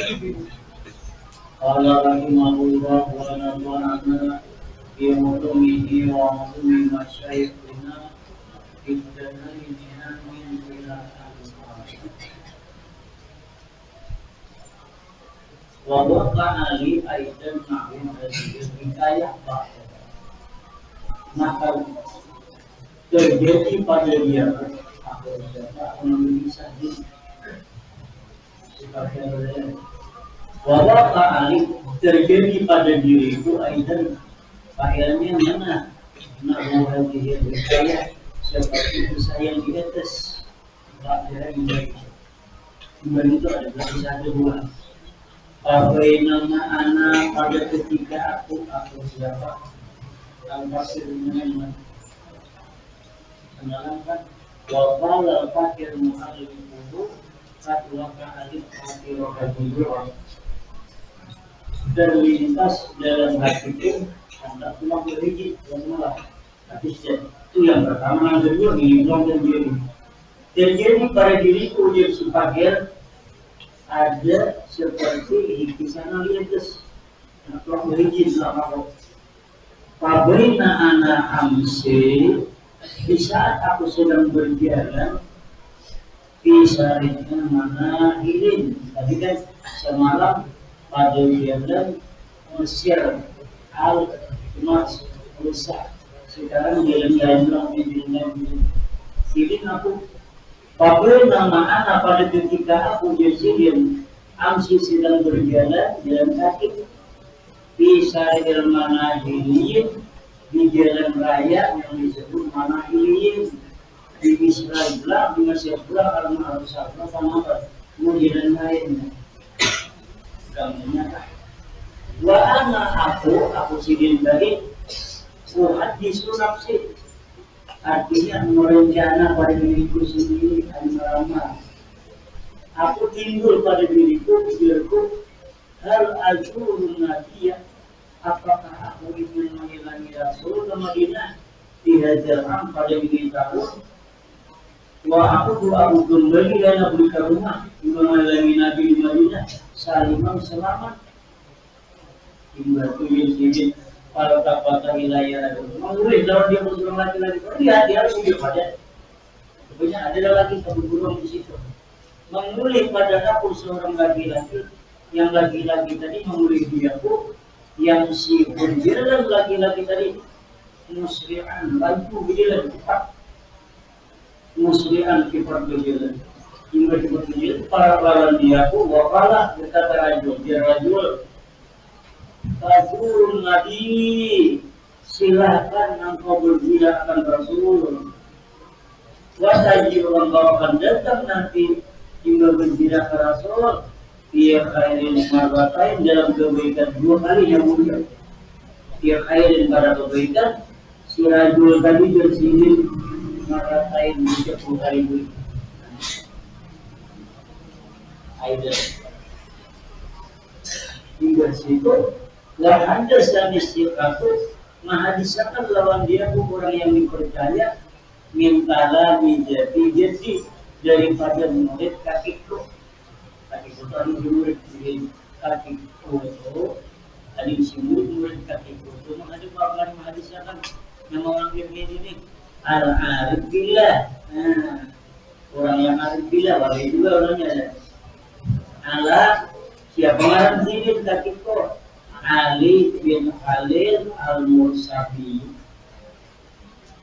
Qala rahimahullah wa nafa'ana bi ulumihi wa ulumi masyayikhina bid-dalailina min ila wa waqa'a li aidan ma'in hidayah ba'da. Maka terjadi pada dia bisa wabah ali terjadi pada diriku aidan failnya mana nak dia berkaya seperti saya di atas pada ini itu adalah satu dua apa nama anak pada ketika aku siapa tanpa sirina menjalankan wabah fakir mu'alim itu satu kali fakir rohani terlintas dalam hatiku hendak cuma berhiji dan malah tapi itu yang pertama. Yang kedua hilang terjadi pada diriku ujian supagir ada seperti kisana lintas hendak cuma berhiji selama waktu pabrina anak amsi. Di saat aku sedang berjalan di saatnya mana hilin tadi kan semalam pada jalan Mesir al-Mas rusak sekarang jalan-jalan hilin aku pada nama anak pada ketika aku jazilin amsi sedang berjalan jalan kaki di saat mana hilin di jalan raya yang disebut mana ini di Israel belah, di Mesir belah, karena harus apa sama mau jalan lain. Gambarnya wa ana aku sidin dari di sunapsi artinya merencana pada diriku sendiri amal. Aku timbul pada diriku pikirku hal ajurun nabiya. Apakah aku itu mengilangi Rasul ke Madinah di Hajaran pada bikin tahun? Wah aku kembali dan aku ke rumah mengilangi Nabi di Madinah salimang selamat. Hingga tulis kalau tak patah wilayah mengulis kalau dia bersurung lagi lihat dia harus hidup pada. Sebenarnya ada lagi satu burung di situ. Mengulis pada aku seorang laki-laki yang laki-laki tadi mengulis dia pun. Yang si berjalan laki-laki tadi musri'an laju berjalan cepat musri'an cepat berjalan hingga cepat berjalan para lawan dia pun wakalah berkata rajul rajul nabi silahkan engkau berzina akan Rasul wasajir engkau akan datang nanti hingga berzina ke Rasul dia khairin marbatain dalam kebaikan dua kali yang mulia. Dia khairin pada kebaikan si rajul tadi bersihir marbatain 10 kali lebih. Aidan. Hingga situ lah ada sanis aku menghadiskan lawan dia orang yang dipercaya mintala jadi daripada murid kakiku. Kaki foto ada murid kaki foto ada murid kaki foto ada beberapa hadis kan yang orang ini al-arif billah orang yang arif billah wali juga orangnya ada Allah siapa orang sini kaki foto Ali bin Khalil al-Mursabi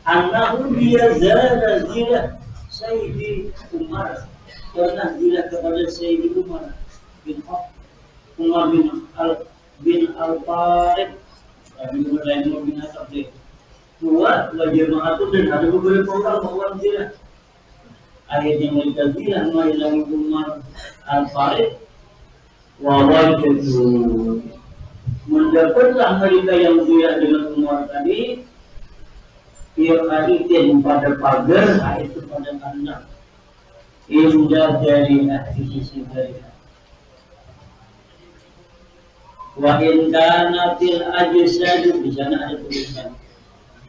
annahu dia zila Sayyidi Umar pernah bila kepada Sayyidi Umar bin Al-Farid bin Al-Farid kuat wajah mengatur dan ada beberapa orang zina ayat yang mereka zina mengilangi Umar Al-Farid wawajatu mendapatlah mereka yang zina dengan Umar tadi tiap hari pada pagar itu pada kandang indah dari di sisi mereka. Wa in kana fil ajsad di sana ada tulisan.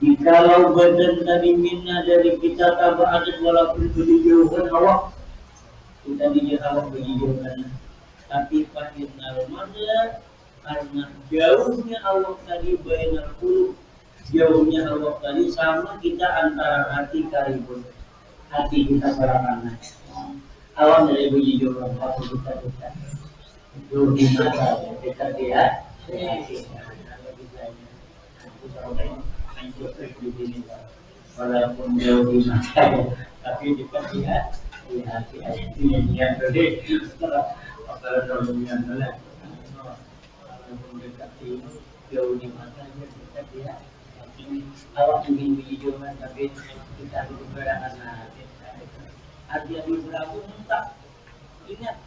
Jikalau badan tadi minna dari kita tabaat walaupun dijauhkan awak kita dijauhkan awak dijauhkan Tapi fa'inal madla karena jauhnya Allah tadi bainal qulub, jauhnya Allah tadi sama kita antara hati karibun, hati kita beranak. Awam dari bunyi jodoh hati kita itu di mata kita dia walaupun jauh di mata tapi dekat dia di hati yang tadi kalau dunia adalah walaupun dekat jauh di mata dekat dia awak ingin bunyi jodoh tapi kita hidup beranak. Ada di berlaku minta ingat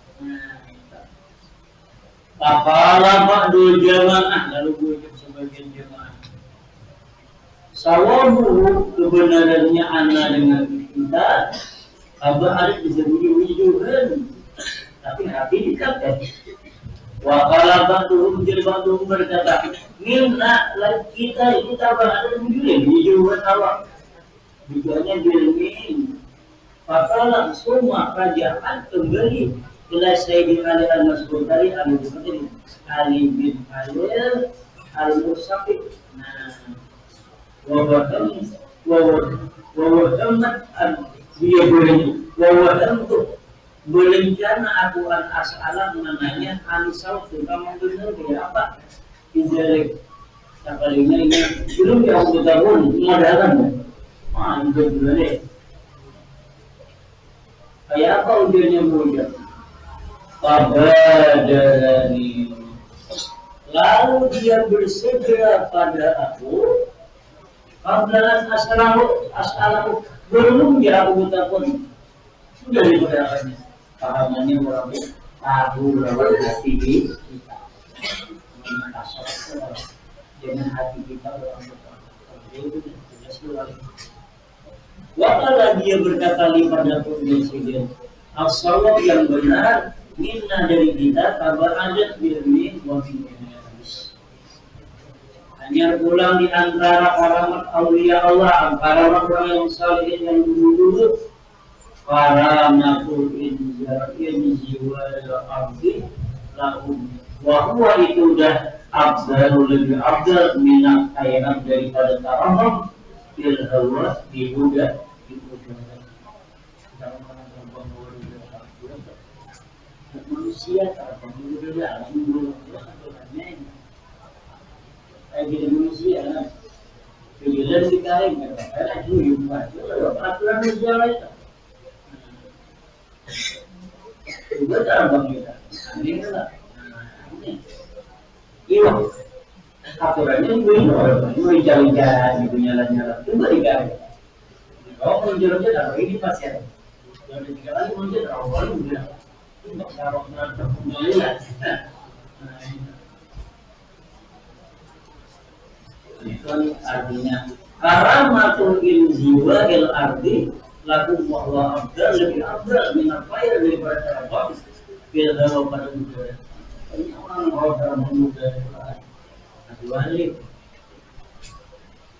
Faqala ba'du jamaah, lalu bujuk sebagian jamaah. Sawabuhu kebenarannya ana dengan kita abah ada bisa bunyi-bunyikan tapi hati dikatakan. Wa qala ba'duhum berkata minna kita ada bunyi-bunyikan awak. Bukannya jermin. Faqala semua kerajaan kembali ila Sayyidina Ali al-Mas'ud dari Abu Bakar Ali bin Khalil al-Musafiq. Nah, dia berencana aku as'ala menanya alisal kamu benar dia apa? Tidak sekalinya ini belum dia tahun modalkan. Itu benar. Kayak apa ujiannya mudah? Fabadalani. Lalu dia bersegera pada aku. Fabdalan as'alahu belum dia aku takut. Sudah diberitakannya. Pahamannya orang tahu lawan hati kita. Dengan hati kita orang berkata. Wakala dia berkata pada presiden, as-sawab yang benar, minna dari kita, kabar adat bilmin wa habis. Hanya pulang di antara para aulia Allah, para orang yang salihin yang dulu, para makhluk jiwa abdi lahum. Wahwa itu dah abdal lebih abdal minat ayat daripada taramam fil hawa di muda. Manusia tak pemuda jadi manusia bila dikain karena itu peraturan manusia lain juga tak bang kita ini lah ini aturannya itu jalan-jalan gitu nyala-nyala itu berikan. Kalau menjelaskan apa ini pasien, yang ketiga kali mungkin awal udah untuk taruh nanti pembelian. Itu artinya karamatul jiwa el ardi laku bahwa abdal lebih abdal minat bayar daripada terabak bila dalam pada muda. Ini orang dalam muda wali.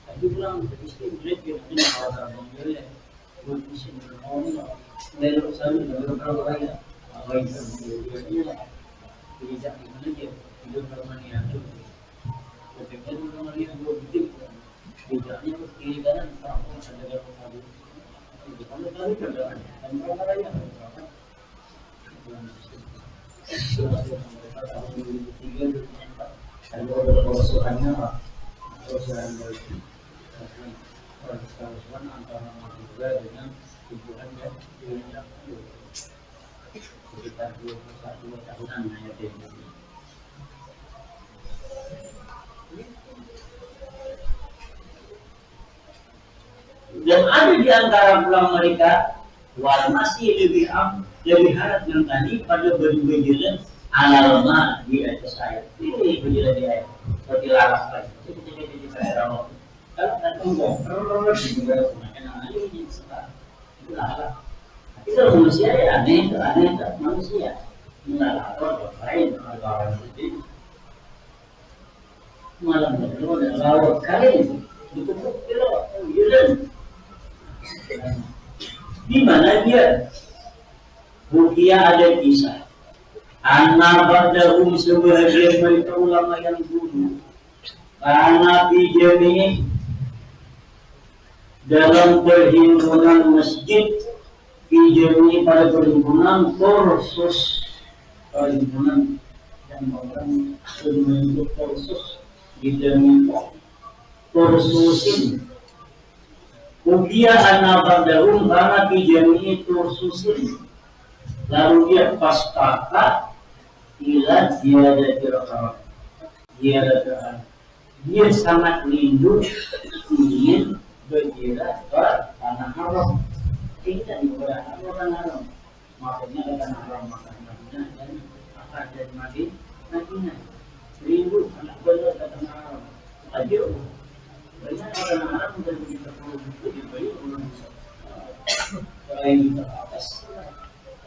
Tadi pulang istri break yang ini awal bangun buat mesin bermain. Dari sana dari berapa kali awal itu dia tidak dimana hidup bermania tu. Ketika bermania dua bitik, bijaknya kiri kanan sama ada berapa. Kalau kali kerjaan, dan berapa raya. Kalau ada sukannya apa? Sukan dari persahabatan antara manusia dengan tubuhan dan dirinya sekitar 21 tahunan hanya ini. Dan ada di antara pulang mereka wal masih lebih harap yang tadi pada berjalan alalma di atas air. Ini berjalan di air seperti lalat lagi. Kalau tak tunggu, kalau juga makan air ini sekarang itu lalat. Tapi kalau manusia ya aneh manusia. Lalat lain orang itu malam itu ada laut kali ditutup jalan. Di mana dia? Bukia ada kisah. Anak ba'dahum sebagian mereka ulama yang dulu karena bijami dalam perhimpunan masjid bijami pada perhimpunan kursus perhimpunan yang orang membentuk kursus bijami kursusin Ukia anak ba'dahum karena bijami kursusin lalu dia pastaka ila dia sangat rindu ingin berziarah ke tanah haram. Tidak di tanah haram. Maksudnya ke tanah haram Madinah dan Mekah dan Madinah. Rindu anak berziarah ke tanah haram. Aja banyak tanah haram dan kita perlu diberi belum bisa. Selain itu atas.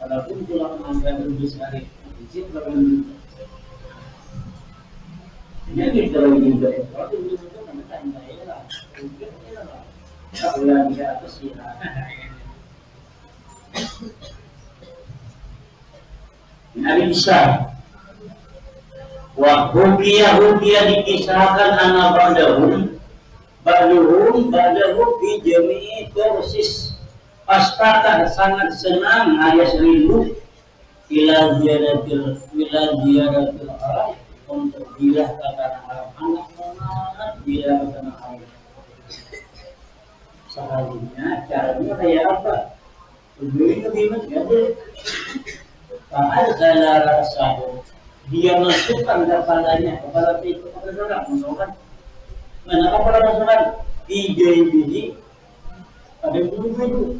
Walaupun pulang mengambil besar izin belum. Jadi kalau juga waktu itu kan tanya ya lah, mungkin ya lah. Kalau yang di atas ya. Nabi Isa. Wa hukiya dikisahkan anak ba'dahum bi jami'i kursis. Pastaka sangat senang alias rindu ila ziyaratil haram untuk bilah ke tanah haram. Anak sangat bilah ke tanah haram. Seharusnya caranya kayak apa? Begini gimana ada? Fa'adzala ra'sahu. Dia masukkan kepala itu kepada orang masukkan. Mana kepala masukkan? Biji ada bulu video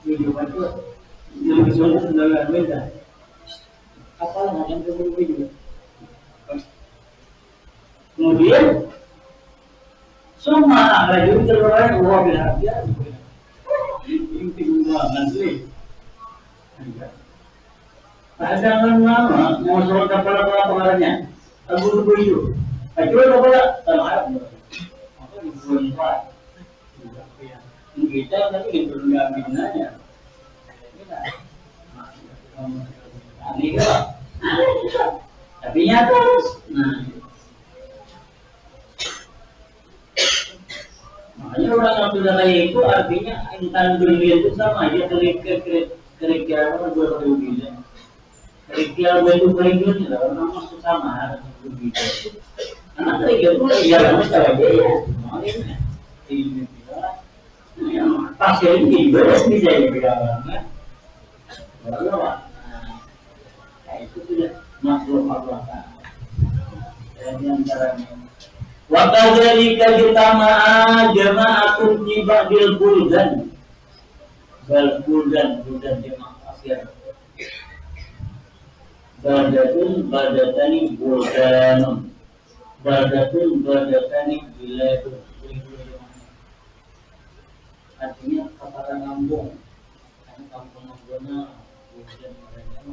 itu yang visualnya sudah beda. Apa macam bulu video. Kemudian semua rajin terlalu luar biasa. Ini tinggal nanti. Padangan lama mau soal kepala pengarahnya. Bulu video. Akhirnya kepala tanah Arab. Apa dibuat? Kita tadi itu nggak binanya, ini kan, tapi nyata, makanya orang yang sudah kayak itu artinya intan dunia itu sama aja kerikil dua kerikil, kerikil itu kerikil itu orang masuk sama begitu, karena kerikil itu ya lama cara dia ya, makanya ini pasir ini juga bisa dibilang bahwa itu sudah makhluk Allah. Jadi antaranya waktu dari kajutama jama'atun di ba'dil buldan buldan jemaah pasir badatani buldanun badatani biladun. Artinya kepala kampung, kan kampung Nagona, kemudian mereka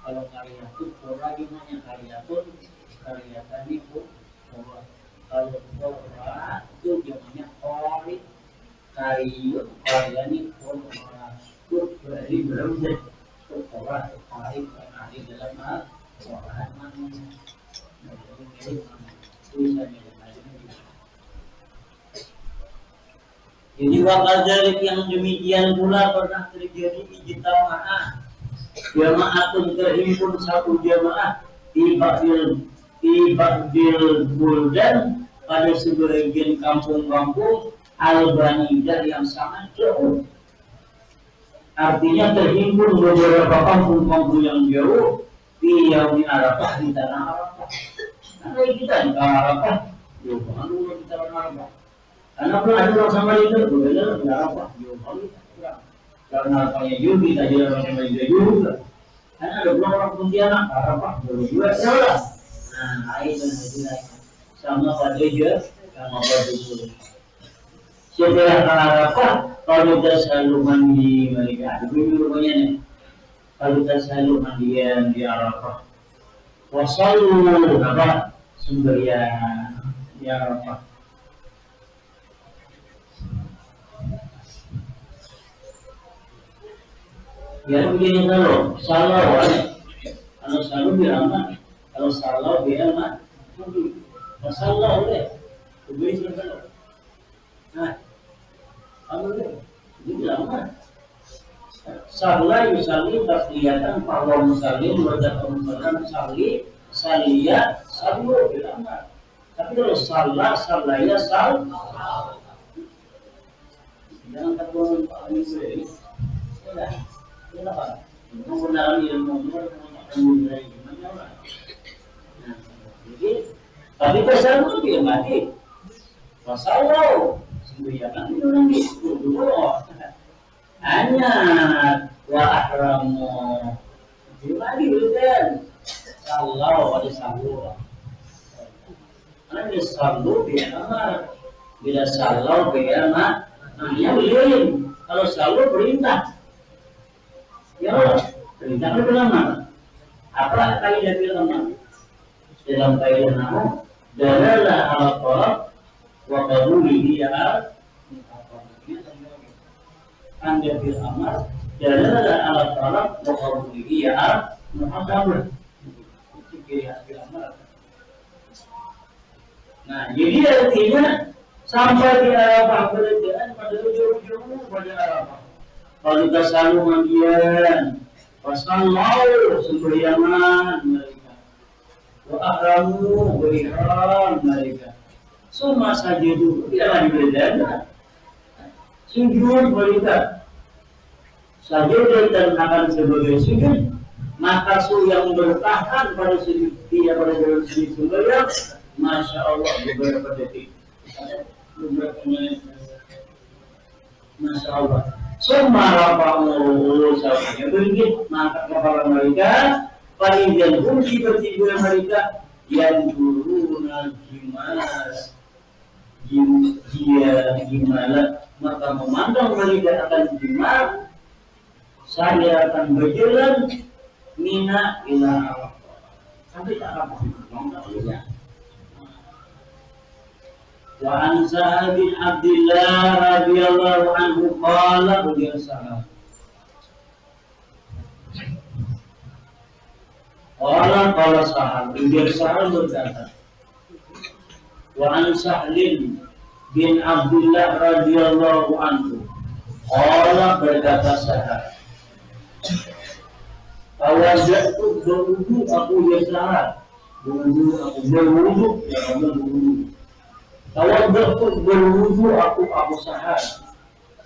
kalau Karyatul, Pura gimana Karyatul, Karyatani pun Pura. Kalau Pura itu namanya Kori, Karyut, Karyani Pura. Itu berarti berarti Pura, Kari dalam hal Pura namanya. Jadi tulisannya. Jadi wakadzalik yang demikian pula pernah terjadi di jamaah jamaatun terhimpun satu jamaah di ba'dil buldan pada sebagian kampung-kampung Albanidah yang sangat jauh. Artinya terhimpun beberapa kampung-kampung yang jauh di yaumi Arafah di tanah Arafah. Karena kita di tanah Arafah, jauh banget di tanah Arafah. Karena pun ada orang sama itu, benar nggak apa, karena apanya juga kita jalan sama dia juga. Karena ada orang Pontianak, apa, juga salah. Nah, itu nanti sama pada dia, sama pada itu. Setelah Arafah, kalau kita selalu mandi mereka, itu rupanya nih. Kalau kita selalu mandian di Arafah, wasallu apa sembahyang di Arafah. Ya begini kalau salah bilang mah, kalau salah bilang mah, salah oleh, kubis kalau, nah, kamu deh, ini bilang mah, salah misalnya kelihatan bahwa misalnya berdapat salia, salu bilang mah, tapi kalau salah ya salah, jangan terlalu ini. Kenapa? Menggunakan ilmu gimana lah? Jadi, tapi pasal itu dia mati. Pasal lo, sembahyang itu nanti dulu. Hanya wa ahramu. Gimana kan? Kalau ada salu, ada salu biar amar. Bila salu biar mak, namanya ulil. Kalau salu perintah. Ya Allah, perintahnya bilang mana? Apa kaidah bilang mana? Dalam kaidah nama, dalalah ala talab wa qabulihi al anda bil amar, dalalah ala talab wa qabulihi al muhadabah. Itu kira bil amar. Nah, jadi artinya sampai di Arafah kerajaan pada ujung-ujungnya pada Arafah. Kalau kita selalu mandian, pasallau sembahyangan mereka, wa ahramu berihram mereka. Semua saja itu tidak berbeda. Sujud mereka, saja dan akan sebagai sujud. Maka yang bertahan pada sujud dia pada dalam sujud sembahyang, masya Allah beberapa detik, beberapa menit, masya Allah. Semua rapamul samanya beringin maka kepala mereka paling dan kunci bertidur mereka yang turuna gimana maka memandang mereka akan gimana saya akan berjalan mina ila Allah sampai tak apa namanya. Wa an Sa'ad bin Abdullah radhiyallahu anhu qala beliau sahabat. Qala sahabat beliau sahabat berkata. Wa an Sa'ad bin Abdullah radhiyallahu anhu qala berkata sahabat. Tawajjatu berwudu aku ya sahabat. Aku berwudu ya Allah berwudu. Kalau berwudu aku sahar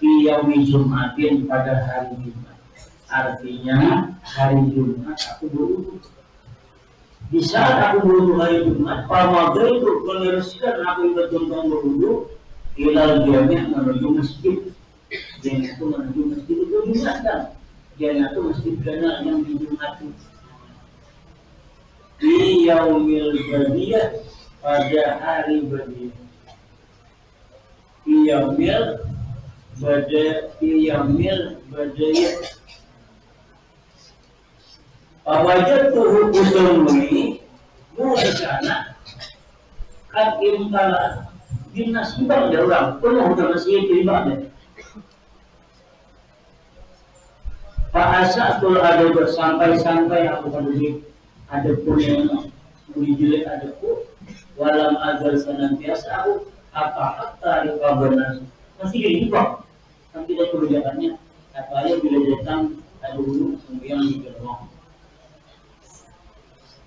di yaumi Jumatin pada hari Jumat. Artinya hari Jumat aku berwudu. Di saat aku berwudu hari Jumat, Ramadan itu meneruskan aku berjumpang berwudu ilal jami' menuju masjid. Jami' itu menuju masjid itu Jumat kan? Jami' itu masjid karena yang di Jumat itu. Di yaumil badiyah pada hari badiyah. Iyamil badaya Pawajatuhu usulmi mu'isana kan imtala dinasibang dia orang penuh dengan siya ibadah Fa'asatul ada sampai aku peduli ada pun yang lebih jelek ada pun walam agar senantiasa aku hatta di kabarnya masih jadi juga kan tidak kebijakannya apalagi bila datang ada dulu sembilan di gerbang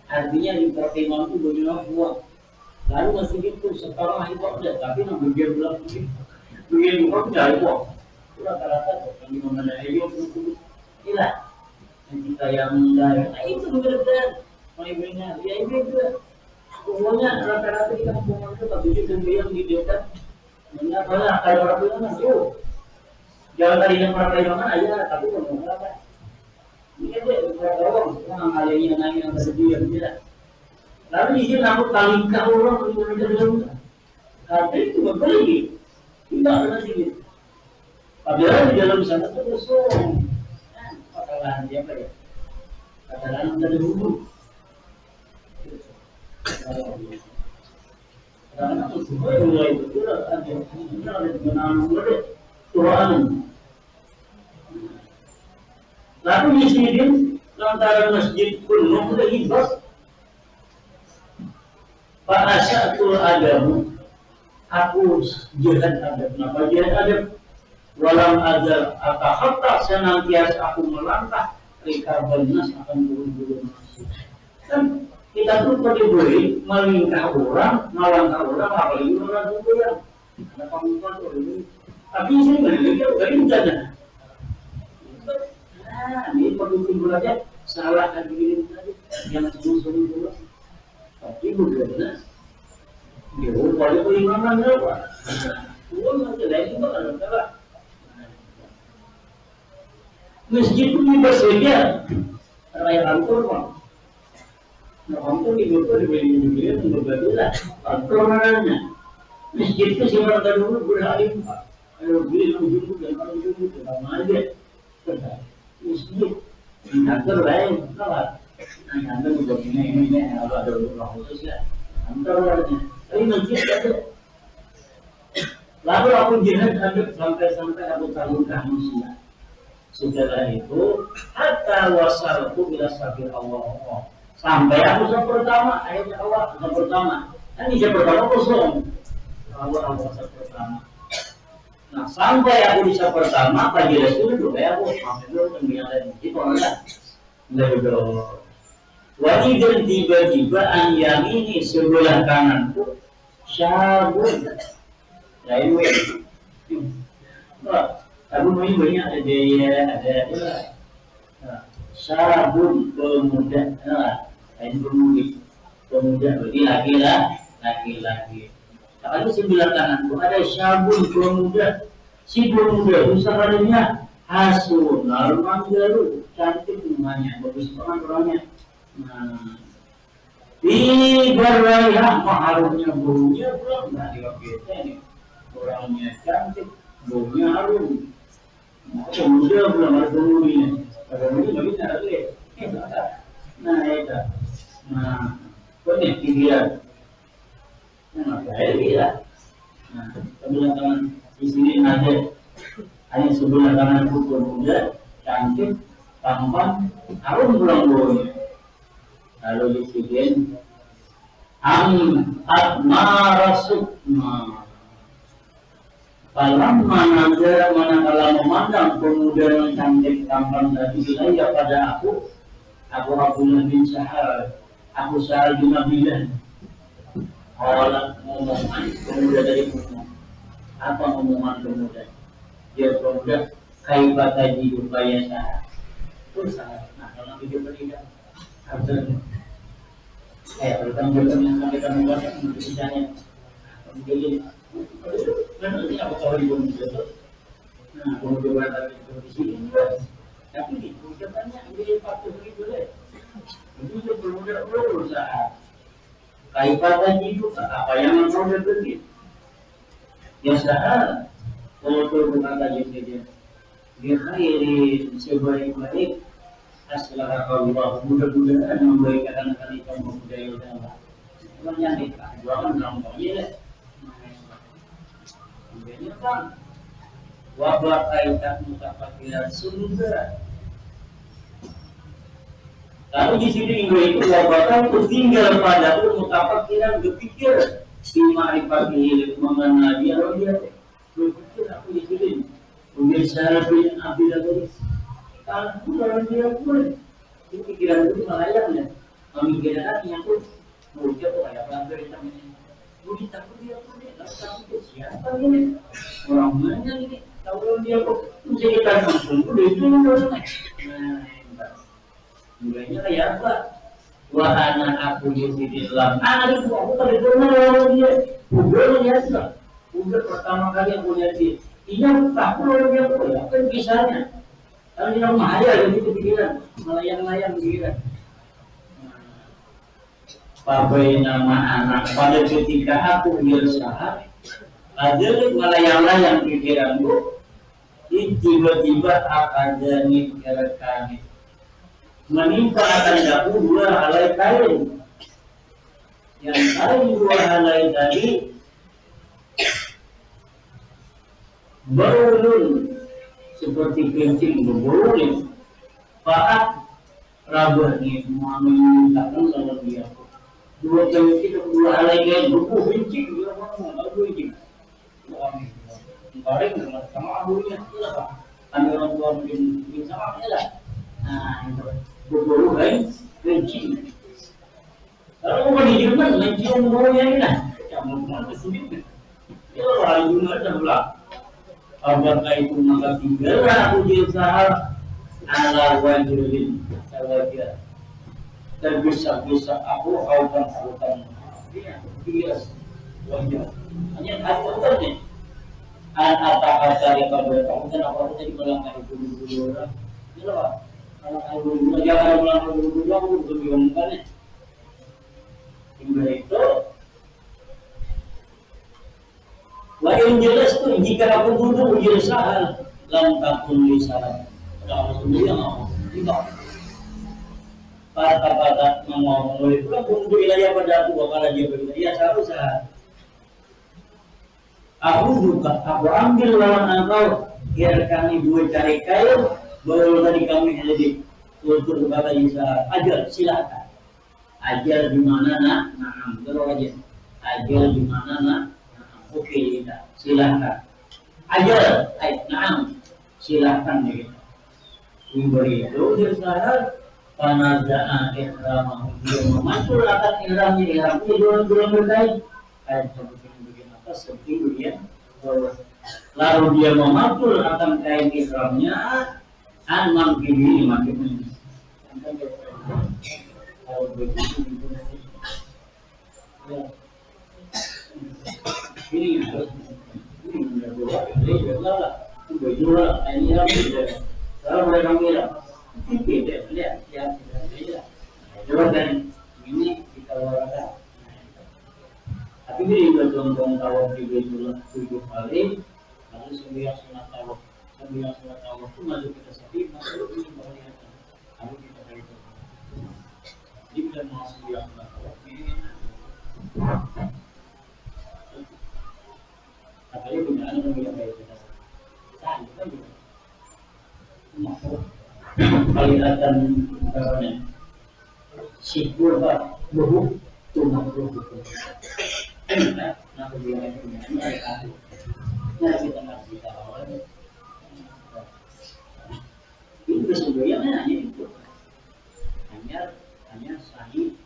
artinya di pertemuan itu banyak buah lalu masih gitu sekarang itu ada tapi nak bagian belah bagian buah tidak ada buah itu rata-rata yang di mana ada itu inilah yang kita yang dari itu berbeda mainnya ya itu umumnya rata-rata di kampung itu tak bisa sembilan di desa. Mana kalau orang bilang itu jangan tadi yang para pegangan aja tapi ngomong apa? Ini aja orang kalian nanya yang bersedia tidak. Lalu di sini aku talingkah orang di dalam kata itu berbalik. Tidak ada sedikit. Padahal di dalam sana itu kosong. Katakan dia apa ya? Katakan dari dulu. Karena itu semua mulai betul ada dengan mulai Tuhan. Lalu Muhyiddin lantaran masjid penuh udah hibah. Pak Asyatul Adamu, aku jihad adab. Kenapa jihad adab? Walam azal hatta senantiasa aku melangkah rikaban nas akan buru-buru masuk. Kan kita tuh boleh melingkah orang, melangkah orang, apalagi orang juga yang ada panggilan orang. Tapi saya menilai dari sana. Nah, ini perlu timbul aja salah hadirin tadi yang sering dulu. Tapi bukan. Dia boleh beriman apa? Uang macam lain juga kalau salah. Masjid pun bersedia raya kantor bang. Nah kantor di kantor dibeli untuk berbeda. Kantor mananya. Masjid itu siapa dulu berhalim pak. Kalau beli ujung dan ujung itu sama aja. Masjid di kantor lain, kenapa? Nah kantor juga ini kalau ada rumah khusus ya. Kantor lainnya. Tapi masjid ada. Lalu aku jihad adab sampai aku tahukah manusia. Setelah itu, hatta wasaltu ila sabil Allah. Sampai aku yang pertama, ayatnya Allah yang pertama. Kan yang pertama kosong. Allah yang pertama. Nah, sampai aku di yang pertama, pagi Rasul itu kayak aku sampai dulu yang lain. Itu orang betul. Wajib tiba-tiba an yamini sebelah kananku syabun. Ya ini. Aku main banyak ada daya, ada sabun pemuda, lain pemuda berarti laki-laki. Kalau sebelah kananku ada sabun pemuda, si pemuda usahanya hasun, normal baru, cantik rumahnya, bagus banget orangnya. Nah, di berwayah harumnya baunya belum nggak diwakilkan ini, orangnya cantik, baunya harum. Muda belum ada penghuninya. Kalau ini bagi cara tu, nah itu, nah, ini pikiran, nah saya lihat, nah sebelah kanan di sini ada, hanya sebelah kanan putih muda, cantik, tampan, harum pulang baunya. Lalu di sini, rasukma. Falam manakala memandang pemuda yang cantik tampan tadi wilayah pada aku Abdullah bin Sahal, aku Sahal bin Abdillah. Orang ngomongan pemuda dari ngomong. Apa ngomongan pemuda? Dia pemuda kaifa tajidu baya Sahal. Itu Sahal. Nah, kalau video berikan harus bertanggung yang sampai kami buat yang berbicaranya. Kemudian nanti aku tahu di bumi itu, nah kemudian ada di sini, tapi di ucapannya ini 40.000 deh, itu pemuda berusaha, kaitan itu apa yang mau berbeda, ya sah, kalau berkata jadi dia khairi sebaik-baik, asalkan Allah mudah-mudahan membaikkan anak-anak itu budaya utama, yang kita jualan gampangnya. Kemudian kan wabah kaitan mutafakiran sumber. Lalu di sini minggu itu wabah itu tinggal pada mutafakiran berpikir di ma'rifati mengenal dia lalu dia berpikir aku di sini kemudian secara punya abilah dari kalau dalam dia pun itu pikiran itu melayangnya memikirkan yang pun mudah tuh kayak bangga di tangannya mudah takut dia pun tapi siapa ini orang mana ini tahu dia kok menceritakan langsung udah itu mulainya kayak apa wahana aku di dalam itu aku pada kenal dia udah biasa udah pertama kali aku lihat dia iya aku lalu dia kok ya kan bisanya kalau dia mahal ya gitu pikiran melayang-layang pikiran papai nama anak pada ketika aku berusaha ada melayang-layang pikiranku tiba-tiba akan jadi kerekan menimpa akan daku dua halai kain yang kain dua halai tadi berulun seperti kencing berulun Faat Rabu ni memintakan kalau dia dua jam kita dua lagi buku benci dia orang lalu benci orang kemarin sama abunya lah kan orang tua mungkin sama lah nah itu buku kan benci kalau mau di Jerman benci umurnya ni lah kamu mana sendiri dia orang Jerman dah pula apakah itu maka tinggallah uji usaha ala wajibin sawaja terbisa-bisa aku autan dia wajib hanya ada ni kata-kata yang berbeda dan apa tadi bilang itu dulu orang ini lah kalau dulu jangan bilang dulu aku bingung kan itu yang jelas tu jika aku duduk ujian sahal lam takun li salat kalau sendiri yang tidak kata-kata ngomong itu kan untuk wilayah pada aku bakal aja begitu ya seharusnya aku juga aku ambil lawan engkau biar kami dua cari kayu baru tadi kami ada di untuk kata Isa ajar silakan ajar di mana nak terus aja ajar di mana nak oke tidak silakan ajar naam silakan begitu diberi itu disarat panazaan ihram dia memantul akan ihramnya ihramnya dua berkait ayat begini apa seperti dia lalu dia memantul akan kain ihramnya anam kiri makin kalau begitu ini kalau mereka bilang tidak lihat yang tidak lihat jawaban ini kita warada tapi ini juga contoh tawaf di Baitullah 7 kali lalu 9 sunat tawaf itu masuk kita sendiri masuk ini bagian lalu kita itu jadi bila mau 9 sunat tawaf ini apalagi gunaan yang baik kita saat kita juga kelihatan apa sipur pak buhu cuma buhu nah kemudian ini ada nah kita ngasih tahu itu sebenarnya hanya itu hanya sahih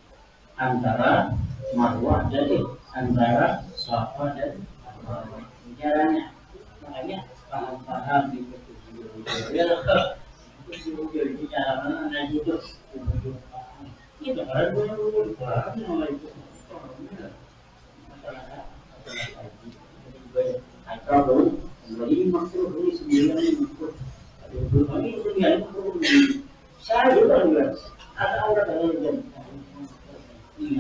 antara Marwah dan antara Safa dan Marwah caranya makanya paham di itu cara mana itu itu kalau boleh itu atau beli maksud beli sembilan itu ada berbagai kemudian saya juga ada orang yang ini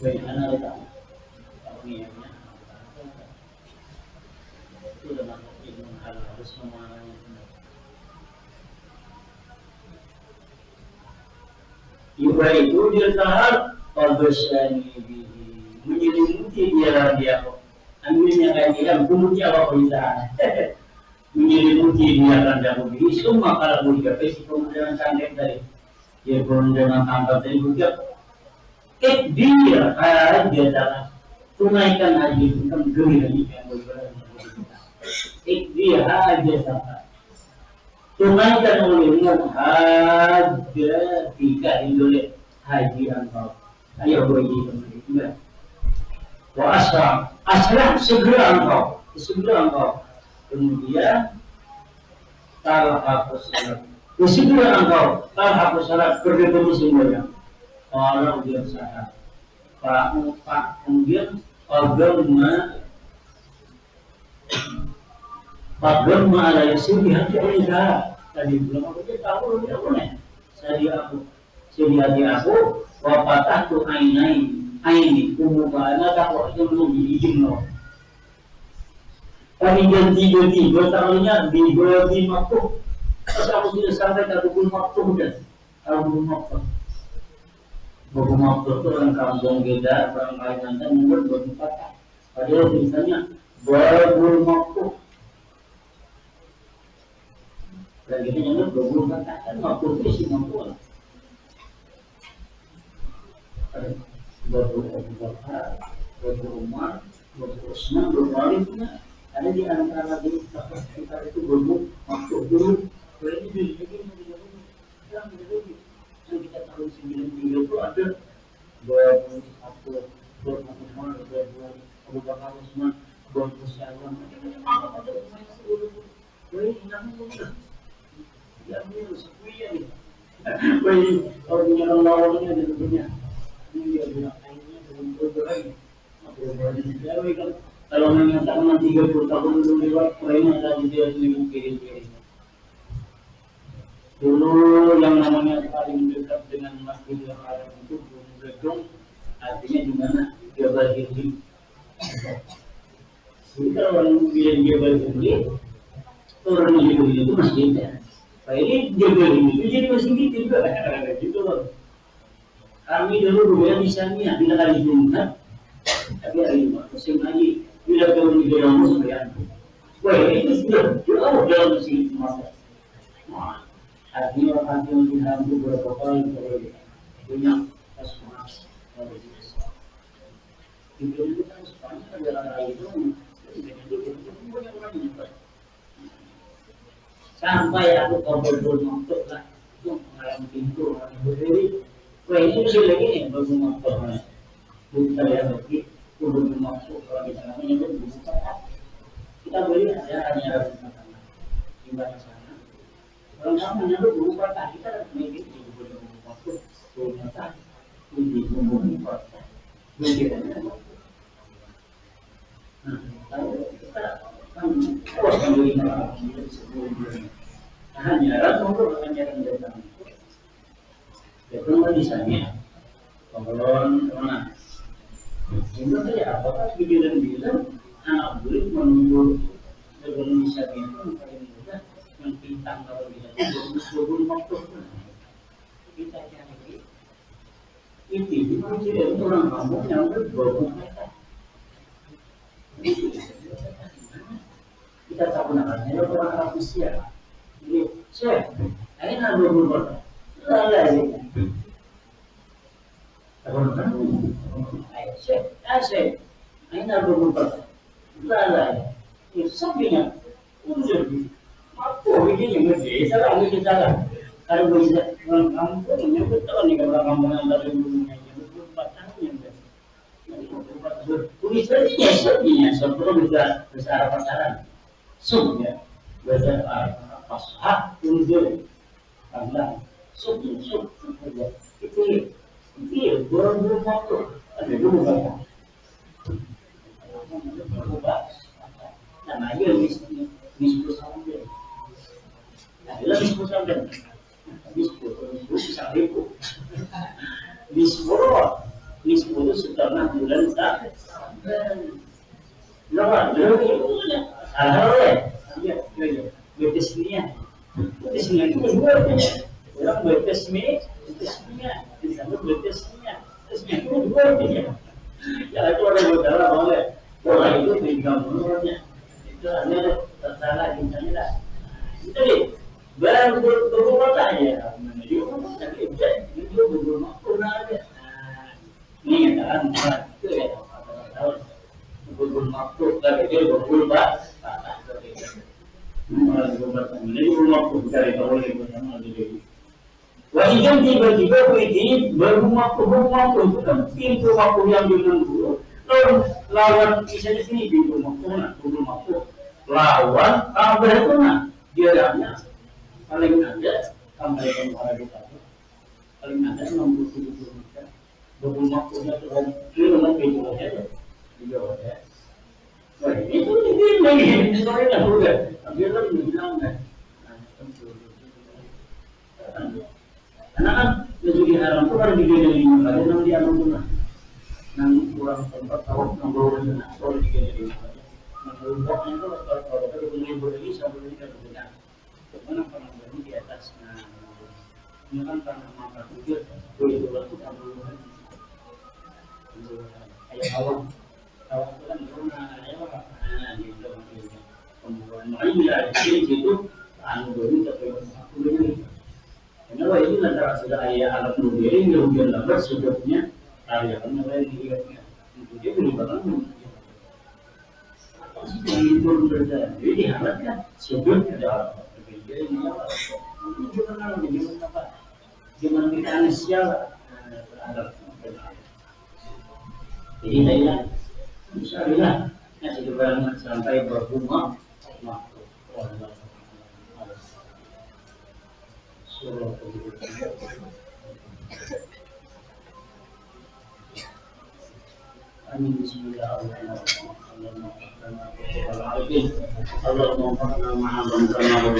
banyak anak ada ini itu dalam ilmu harus semuanya Iba itu dia tahap Pabasani menyelimuti dia ambilnya kayak dia menyelimuti apa bisa menyelimuti dia kan dia begini semua kalau juga pasti kemudian sangat dari dia kemudian tangkap dari juga dia aja dalam tunaikan haji itu kan gini yang berbeda dia aja sama tunaikan olehnya haja tiga indole haji engkau ayo bagi teman-teman wa asram segera engkau kemudian talhaqus salat segera engkau talhaqus salat berketemu semuanya kalau dia salat pak kemudian Pagam ala yasir hati oleh Zahra tadi belum aku tahu dia boleh saya aku wapatah tu aini kumukana tak kok belum diizin loh kami tiga tahunnya diberi waktu pas aku sudah sampai ke buku waktu udah buku waktu itu orang kampung beda orang lain nanti membuat berempat padahal misalnya berburu waktu Dan kita nyamuk 20 kakak kan 50 isi 50. Beberapa Bakar, beberapa Umar, beberapa Usman, beberapa Alifnya ada di antara di kita itu berbuk masuk dulu. Ini yang kita tahun 93 itu ada beberapa Umar, beberapa Abu Bakar, Usman, beberapa Syawal. Ada ini namanya ya ini sepunya nih. Kalau punya lawannya ada punya. Ini dia bilang ini belum bergerak. Kalau mengatakan 30 tahun dulu lewat, lainnya tadi dia lebih kiri-kiri. Dulu yang namanya paling dekat dengan Masjidil Haram itu Gunung Gedong, artinya di mana Jabal Hijri. Jika orang bilang Jabal Hijri, orang Jabal itu masjidnya. Nah ini Jabal Hijri jadi masjid juga, gitu loh. Kami dulu rumahnya di sana, bila hari Jumat, tapi hari Jumat musim haji, bila tahun di dalam musim. Wah itu sudah jauh dalam sini masa. Nah, artinya orang yang diharam beberapa kali punya pas-pas. Itu kan Spanyol adalah itu, sampai aku kabur masuk lah, itu mengalami pintu orang berdiri. Wah ini masih lagi nih baru masuk, bukan ya bagi baru masuk kalau kita namanya itu bukan. Kita beli hanya di mana sana. Kalau kamu menyebut bukan kita mungkin di baru masuk, bukan di bukan. Mungkin. Nah, kalau kita kan kuat beli sebelum hanya untuk hanya datang. Itu di sana, pengalaman mana? Itu saya apakah bilang anak boleh menurut Indonesia itu paling mudah mentintang kalau bisa 20 waktu kita cari itu tidak orang kampung yang berbau kita tak gunakannya orang Arab Mesir. Jadi saya ini ada 20 waktu. Lalai. Asyik. Ini ada beberapa. Lalai. Itu sampingnya. Udah. Apa begini mesti? Salah mesti salah. Kalau bisa orang kampung ini betul nih kalau kampung yang dari dulunya itu 4 tahun yang tulisannya sebenarnya sebelum bisa besar pasaran. Sumnya besar pasar undur. Karena itu belum waktu ada dulu kan namanya misbus sambil adalah misbus sambil misbus sambil misbus setelah bulan tak lawan ya betisnya itu orang bertesmi, di sana bertesminya itu dua dia. Ya itu ada beberapa boleh, orang itu tinggal menurutnya. Itu ada tersalah misalnya lah. Itu deh, barang beberapa aja. Dia pun tak ada, dia beberapa pernah ada. Ini kan itu ya, tahu. Beberapa waktu dia beberapa. Ini rumah pun cari tahu lagi bersama dia. Wajib tiba-tiba begini berumah itu kan pintu waktu yang bilang dulu lawan misalnya sini pintu waktu lawan kamar itu dia hanya paling ada kamar yang ada di sana paling ada 60 meter berumah punya tuh dia memang pintu aja dia ada. Wah itu lagi soalnya udah dia lagi bilang kan. Karena kan Masjidil Haram itu kan digedeng ada yang di Al-Qur'an. Nang kurang tempat tahu nang bawa kalau digedeng. Nang bawa itu kalau kita beli sampai kita punya. Karena pernah beli di atas ini kan tanah mangga juga boleh itu kan kayak awam itu kan rumah ada apa gitu. Kemudian ini ya di situ anu baru tapi bahwa ini antara sudah ayah alat nubirin yang hujan lambat sudutnya karyawan yang lain dilihatnya itu dia menyebabkan itu terjadi dihangatkan sudut ada alat berbeda ini gimana mekanis jalan terhadap jadi saya misalnya ngasih keberangan sampai berbunga makhluk Amin bismillahirrahmanirrahim. Allahumma fa'alna ma'alam kama